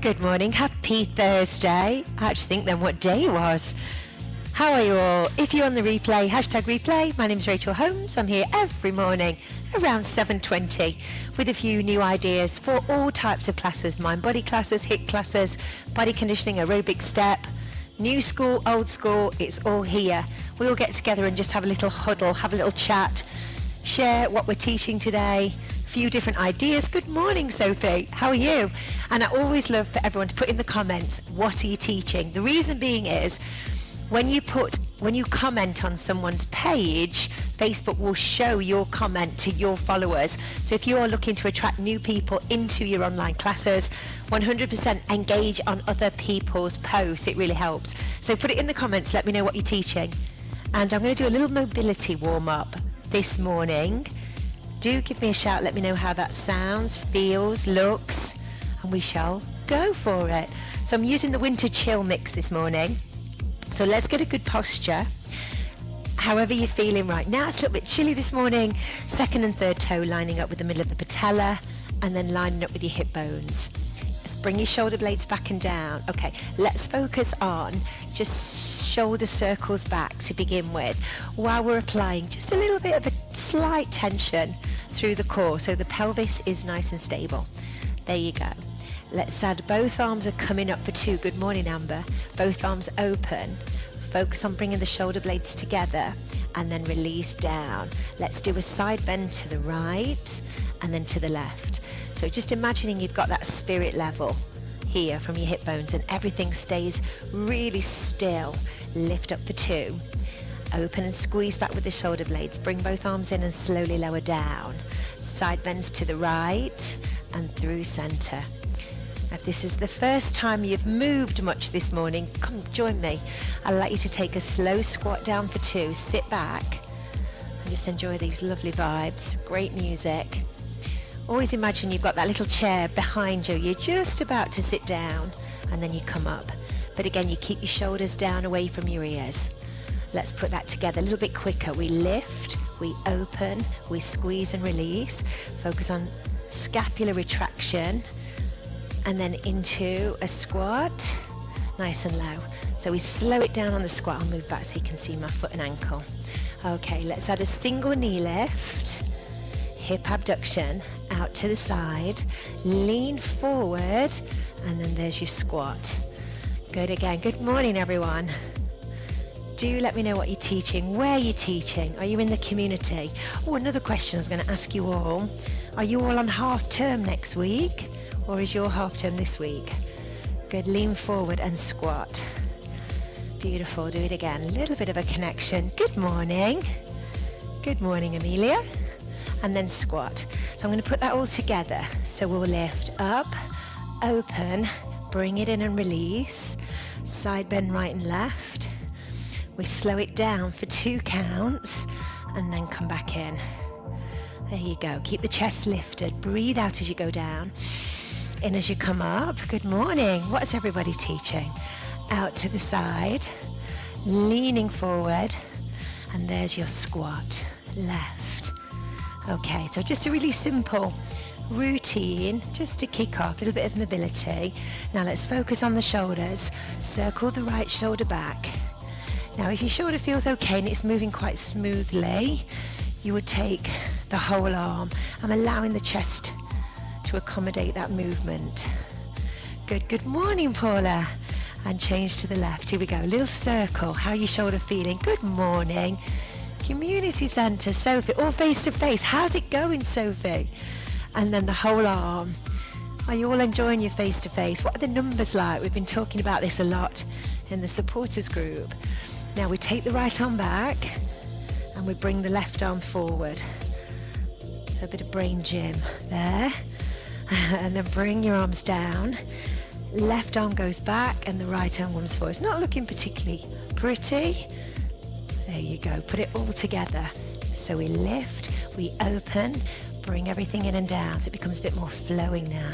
Good morning, happy Thursday. I had to think then what day it was. How are you all? If you're on the replay, hashtag replay. My name's Rachel Holmes. I'm here every morning around 7:20 with a few new ideas for all types of classes, mind body classes, HIIT classes, body conditioning, aerobic step, new school, old school, it's all here. We all get together and just have a little huddle, have a little chat, share what we're teaching today, few different ideas. Good morning, Sophie. How are you? And I always love for everyone to put in the comments, what are you teaching? The reason being is when you comment on someone's page, Facebook will show your comment to your followers. So if you are looking to attract new people into your online classes, 100% engage on other people's posts. It really helps. So put it in the comments, let me know what you're teaching. And I'm going to do a little mobility warm-up this morning. Do give me a shout, let me know how that sounds, feels, looks, and we shall go for it. So I'm using the winter chill mix this morning. So let's get a good posture. However you're feeling right now, it's a little bit chilly this morning. Second and third toe lining up with the middle of the patella and then lining up with your hip bones. Let's bring your shoulder blades back and down. Okay, let's focus on just shoulder circles back to begin with while we're applying just a little bit of a slight tension through the core so the pelvis is nice and stable. There you go. Let's add both arms are coming up for two. Good morning, Amber. Both arms open. Focus on bringing the shoulder blades together and then release down. Let's do a side bend to the right and then to the left. So just imagining you've got that spirit level here from your hip bones and everything stays really still. Lift up for two. Open and squeeze back with the shoulder blades. Bring both arms in and slowly lower down. Side bends to the right and through center. If this is the first time you've moved much this morning, come join me. I'd like you to take a slow squat down for two. Sit back and just enjoy these lovely vibes. Great music. Always imagine you've got that little chair behind you. You're just about to sit down and then you come up. But again, you keep your shoulders down away from your ears. Let's put that together a little bit quicker. We lift, we open, we squeeze and release. Focus on scapular retraction. And then into a squat, nice and low. So we slow it down on the squat. I'll move back so you can see my foot and ankle. Okay, let's add a single knee lift, hip abduction, out to the side, lean forward, and then there's your squat. Good again. Good morning, everyone. Do let me know what you're teaching, where you're teaching. Are you in the community? Oh, another question I was going to ask you all. Are you all on half term next week? Or is your half term this week? Good, lean forward and squat. Beautiful, do it again. A little bit of a connection. Good morning. Good morning, Amelia. And then squat. So I'm going to put that all together. So we'll lift up, open, bring it in and release. Side bend right and left. We slow it down for 2 counts and then come back in. There you go. Keep the chest lifted. Breathe out as you go down. In as you come up. Good morning. What's everybody teaching? Out to the side, leaning forward, and there's your squat, left. Okay, so just a really simple routine, just to kick off, a little bit of mobility. Now let's focus on the shoulders. Circle the right shoulder back. Now if your shoulder feels okay and it's moving quite smoothly, you would take the whole arm. I'm allowing the chest to accommodate that movement. Good, good morning, Paula. And change to the left. Here we go, a little circle. How are your shoulder feeling? Good morning. Community Centre, Sophie, all face to face. How's it going, Sophie? And then the whole arm. Are you all enjoying your face to face? What are the numbers like? We've been talking about this a lot in the supporters group. Now we take the right arm back and we bring the left arm forward. So a bit of brain gym there. And then bring your arms down. Left arm goes back and the right arm comes forward. It's not looking particularly pretty. There you go. Put it all together. So we lift, we open, bring everything in and down so it becomes a bit more flowing now.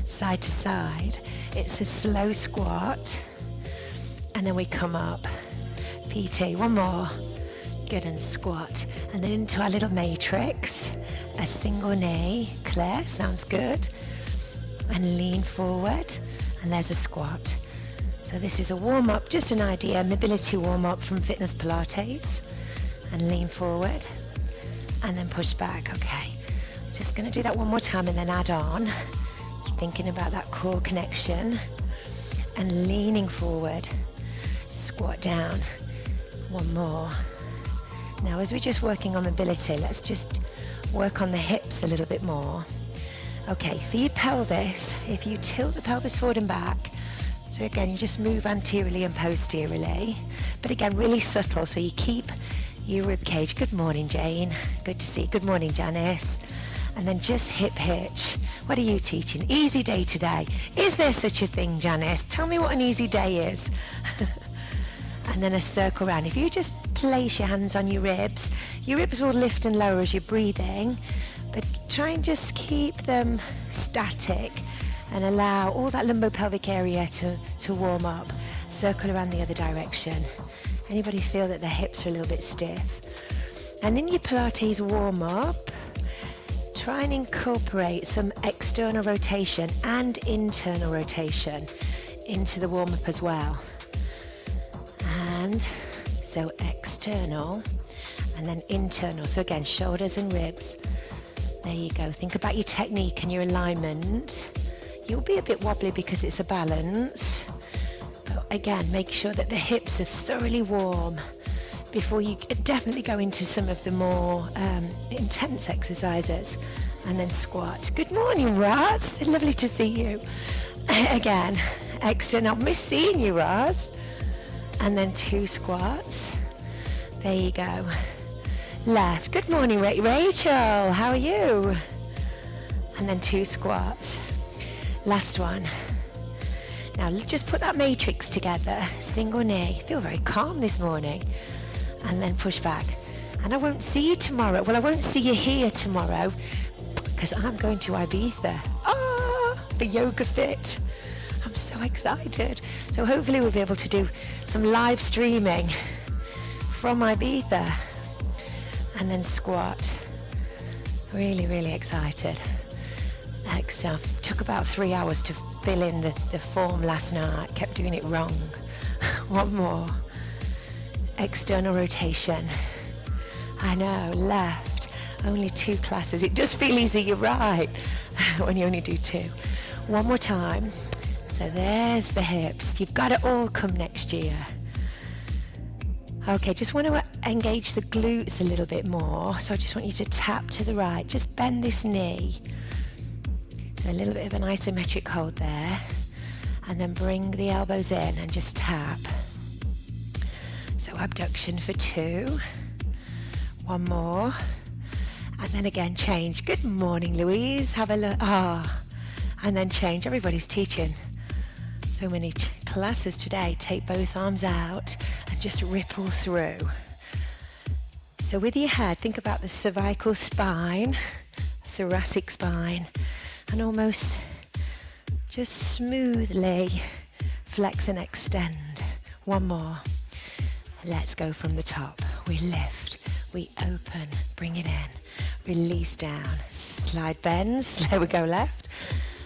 Side to side. It's a slow squat. And then we come up. PT, one more. Good, and squat. And then into our little matrix. A single knee. Claire, sounds good. And lean forward. And there's a squat. So this is a warm-up, just an idea, mobility warm-up from Fitness Pilates. And lean forward and then push back. Okay, just going to do that one more time and then add on. Thinking about that core connection and leaning forward. Squat down. One more. Now as we're just working on mobility, let's just work on the hips a little bit more. Okay, for your pelvis, if you tilt the pelvis forward and back, so again, you just move anteriorly and posteriorly, but again, really subtle, so you keep your rib cage. Good morning, Jane. Good to see you. Good morning, Janice. And then just hip hitch. What are you teaching? Easy day today. Is there such a thing, Janice? Tell me what an easy day is. And then a circle round. If you just place your hands on your ribs will lift and lower as you're breathing, but try and just keep them static and allow all that lumbopelvic area to warm up. Circle around the other direction. Anybody feel that their hips are a little bit stiff? And in your Pilates warm up, try and incorporate some external rotation and internal rotation into the warm up as well. And so external and then internal. So again, shoulders and ribs. There you go. Think about your technique and your alignment. You'll be a bit wobbly because it's a balance. But again, make sure that the hips are thoroughly warm before you definitely go into some of the more intense exercises. And then squat. Good morning, Roz. Lovely to see you. Again, external. Miss seeing you, Roz. And then 2 squats. There you go. Left. Good morning, Rachel. How are you? And then 2 squats. Last one. Now just put that matrix together. Single knee. Feel very calm this morning. And then push back. And I won't see you tomorrow. Well, I won't see you here tomorrow because I'm going to Ibiza. For Yoga Fit. I'm so excited. So hopefully we'll be able to do some live streaming from Ibiza. And then squat. Really, really excited. Next stuff. Took about 3 hours to fill in the form last night. Kept doing it wrong. One more. External rotation. I know, left. Only 2 classes. It does feel easy, you're right, when you only do 2. One more time. So there's the hips. You've got it all come next year. Okay, just want to engage the glutes a little bit more. So I just want you to tap to the right. Just bend this knee. A little bit of an isometric hold there. And then bring the elbows in and just tap. So abduction for 2. One more. And then again, change. Good morning, Louise. Have a look. And then change. Everybody's teaching. So many classes today. Take both arms out and just ripple through. So with your head, think about the cervical spine, thoracic spine, and almost just smoothly flex and extend. One more. Let's go from the top. We lift, we open, bring it in, release down, slide bends, there we go, left,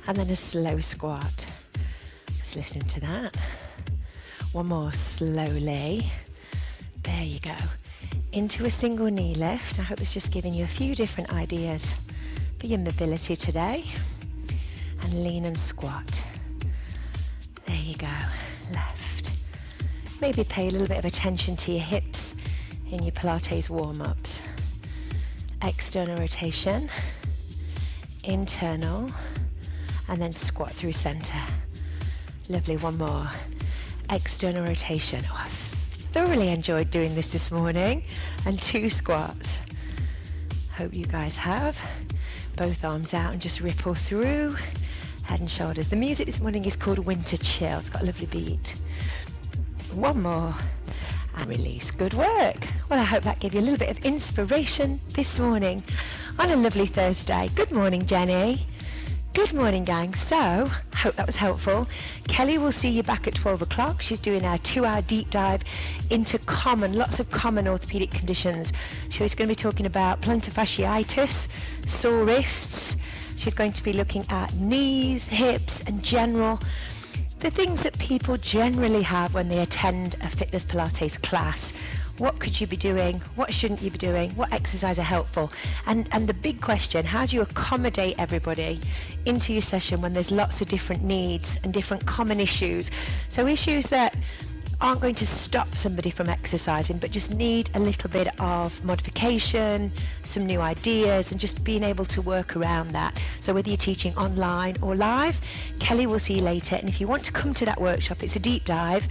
and then a slow squat. Just listen to that. One more, slowly. There you go. Into a single knee lift. I hope it's just giving you a few different ideas for your mobility today. And lean and squat. There you go, left. Maybe pay a little bit of attention to your hips in your Pilates warm-ups. External rotation, internal, and then squat through center. Lovely, one more. External rotation. Oh, I've thoroughly enjoyed doing this morning. And 2 squats. Hope you guys have. Both arms out and just ripple through. Head and shoulders. The music this morning is called Winter Chill. It's got a lovely beat. One more. And release. Good work. Well, I hope that gave you a little bit of inspiration this morning on a lovely Thursday. Good morning, Jenny. Good morning, gang. So, hope that was helpful. Kelly will see you back at 12 o'clock. She's doing our 2-hour deep dive into lots of common orthopedic conditions. She's going to be talking about plantar fasciitis, sore wrists. She's going to be looking at knees, hips, and general the things that people generally have when they attend a fitness Pilates class. What could you be doing? What shouldn't you be doing? What exercise are helpful? And the big question, how do you accommodate everybody into your session when there's lots of different needs and different common issues? So issues that aren't going to stop somebody from exercising, but just need a little bit of modification, some new ideas, and just being able to work around that. So whether you're teaching online or live, Kelly will see you later. And if you want to come to that workshop, it's a deep dive,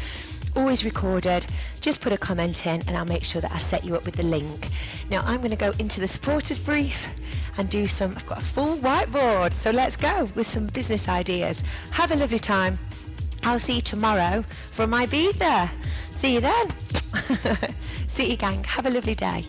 always recorded. Just put a comment in and I'll make sure that I set you up with the link. Now I'm going to go into the supporters brief and do some, I've got a full whiteboard, so let's go with some business ideas. Have a lovely time. I'll see you tomorrow for my Ibiza. See you then. See you, gang. Have a lovely day.